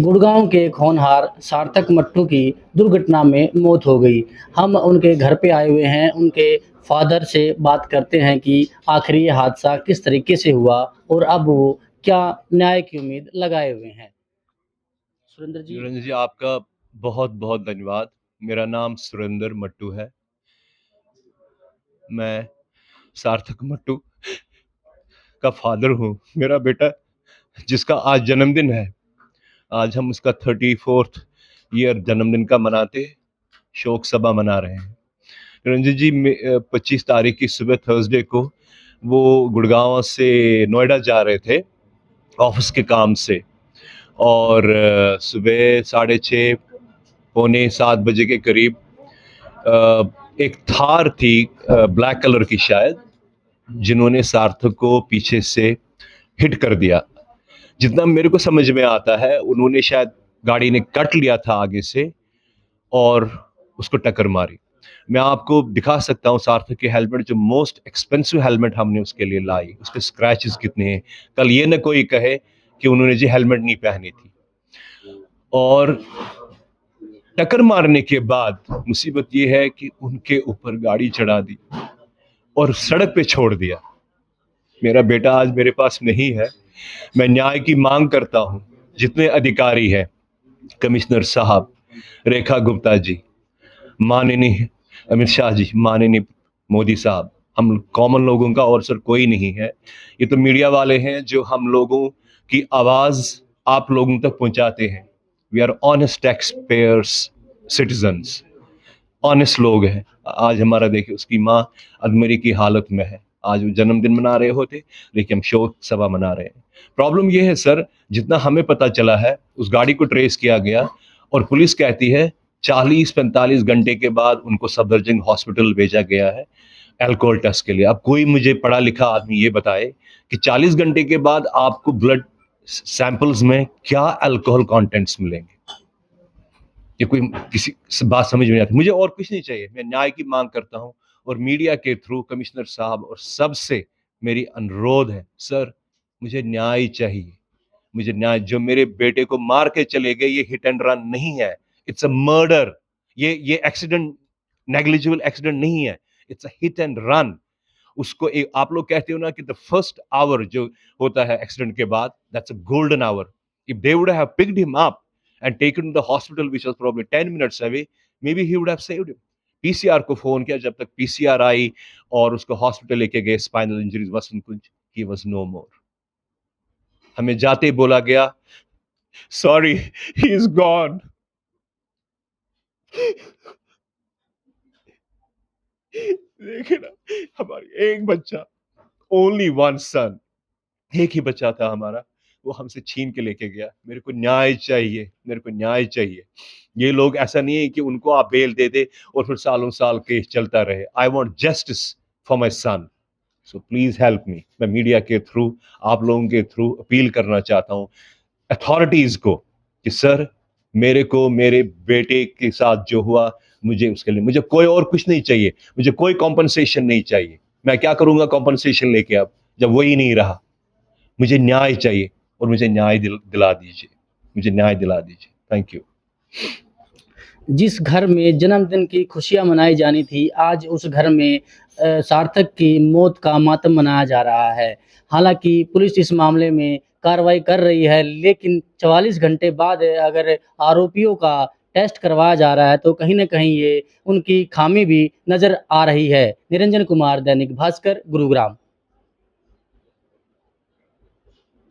गुड़गांव के एक होनहार सार्थक मट्टू की दुर्घटना में मौत हो गई। हम उनके घर पे आए हुए हैं, उनके फादर से बात करते हैं कि आखिर ये हादसा किस तरीके से हुआ और अब वो क्या न्याय की उम्मीद लगाए हुए हैं। सुरेंद्र जी। निरंजन जी, आपका बहुत बहुत धन्यवाद। मेरा नाम सुरेंद्र मट्टू है। मैं सार्थक मट्टू का फादर हूँ। मेरा बेटा जिसका आज जन्मदिन है, आज हम उसका 34th ईयर जन्मदिन का मनाते शोक सभा मना रहे हैं। निरंजन जी, 25 तारीख की सुबह थर्सडे को वो गुड़गांव से नोएडा जा रहे थे ऑफिस के काम से, और सुबह 6:30 पौने 7 बजे के करीब एक थार थी, ब्लैक कलर की शायद, जिन्होंने सार्थक को पीछे से हिट कर दिया। जितना मेरे को समझ में आता है, उन्होंने शायद गाड़ी ने कट लिया था आगे से और उसको टक्कर मारी। मैं आपको दिखा सकता हूँ सार्थक के हेलमेट, जो मोस्ट एक्सपेंसिव हेलमेट हमने उसके लिए लाई, उस पर स्क्रैचेस कितने हैं। कल ये ना कोई कहे कि उन्होंने जी हेलमेट नहीं पहनी थी। और टक्कर मारने के बाद मुसीबत ये है कि उनके ऊपर गाड़ी चढ़ा दी और सड़क पे छोड़ दिया। मेरा बेटा आज मेरे पास नहीं है। मैं न्याय की मांग करता हूं। जितने अधिकारी हैं, कमिश्नर साहब, रेखा गुप्ता जी, माननीय अमित शाह जी, माननीय मोदी साहब, हम कॉमन लोगों का और सर कोई नहीं है। ये तो मीडिया वाले हैं जो हम लोगों की आवाज आप लोगों तक पहुंचाते हैं। We are honest tax payers, citizens, honest लोग हैं। आज हमारा देखिए, उसकी माँ अधमरी की हालत में है। आज वो जन्मदिन मना रहे होते, लेकिन हम शोक सभा मना रहे हैं। प्रॉब्लम ये है सर, जितना हमें पता चला है, उस गाड़ी को ट्रेस किया गया और पुलिस कहती है 40-45 घंटे के बाद उनको सफदरजंग हॉस्पिटल भेजा गया है अल्कोहल टेस्ट के लिए। अब कोई मुझे पढ़ा लिखा आदमी ये बताए कि 40 घंटे के बाद आपको ब्लड सैंपल्स में क्या अल्कोहल कंटेंट्स मिलेंगे। ये कोई किसी बात समझ में नहीं आती। मुझे और कुछ नहीं चाहिए। मैं न्याय की मांग करता हूं और मीडिया के थ्रू कमिश्नर साहब और सबसे मेरी अनुरोध है, सर मुझे न्याय चाहिए। मुझे न्याय। जो मेरे बेटे को मार के चले गए, ये हिट एंड रन नहीं है, इट्स अ मर्डर। ये एक्सीडेंट, नेग्लिजिबल एक्सीडेंट नहीं है, it's a hit and run. उसको एक, आप लोग कहते हो ना कि द फर्स्ट आवर जो होता है एक्सीडेंट के बाद, that's a golden hour. If they would have picked him up and taken to the hospital, which was probably 10 minutes away, maybe he would have saved him. PCR को phone किया, जब तक PCR आई और उसको hospital लेके गए, spinal injuries Vasant Kunj, he was no more. हमें जाते ही बोला गया, सॉरी, ही इज गॉन। देखिए ना, हमारी एक बच्चा, ओनली वन सन, एक ही बच्चा था हमारा, वो हमसे छीन के लेके गया। मेरे को न्याय चाहिए, मेरे को न्याय चाहिए। ये लोग, ऐसा नहीं है कि उनको आप बेल दे दे और फिर सालों साल केस चलता रहे। I want justice for my son, so please help me. मैं मीडिया के थ्रू, आप लोगों के थ्रू अपील करना चाहता हूँ अथॉरिटीज को कि सर, मेरे को मेरे बेटे के साथ जो हुआ, मुझे उसके लिए, मुझे कोई और कुछ नहीं चाहिए। मुझे कोई कॉम्पनसेशन नहीं चाहिए। मैं क्या करूंगा कॉम्पनसेशन लेके अब, जब वही नहीं रहा। मुझे न्याय चाहिए और मुझे न्याय दिला दीजिए। मुझे न्याय दिला दीजिए। Thank you. जिस घर में जन्मदिन की खुशियां मनाई जानी थी, आज उस घर में सार्थक की मौत का मातम मनाया जा रहा है। हालांकि पुलिस इस मामले में कार्रवाई कर रही है, लेकिन 44 घंटे बाद अगर आरोपियों का टेस्ट करवाया जा रहा है, तो कहीं न कहीं ये उनकी खामी भी नज़र आ रही है। निरंजन कुमार, दैनिक भास्कर, गुरुग्राम।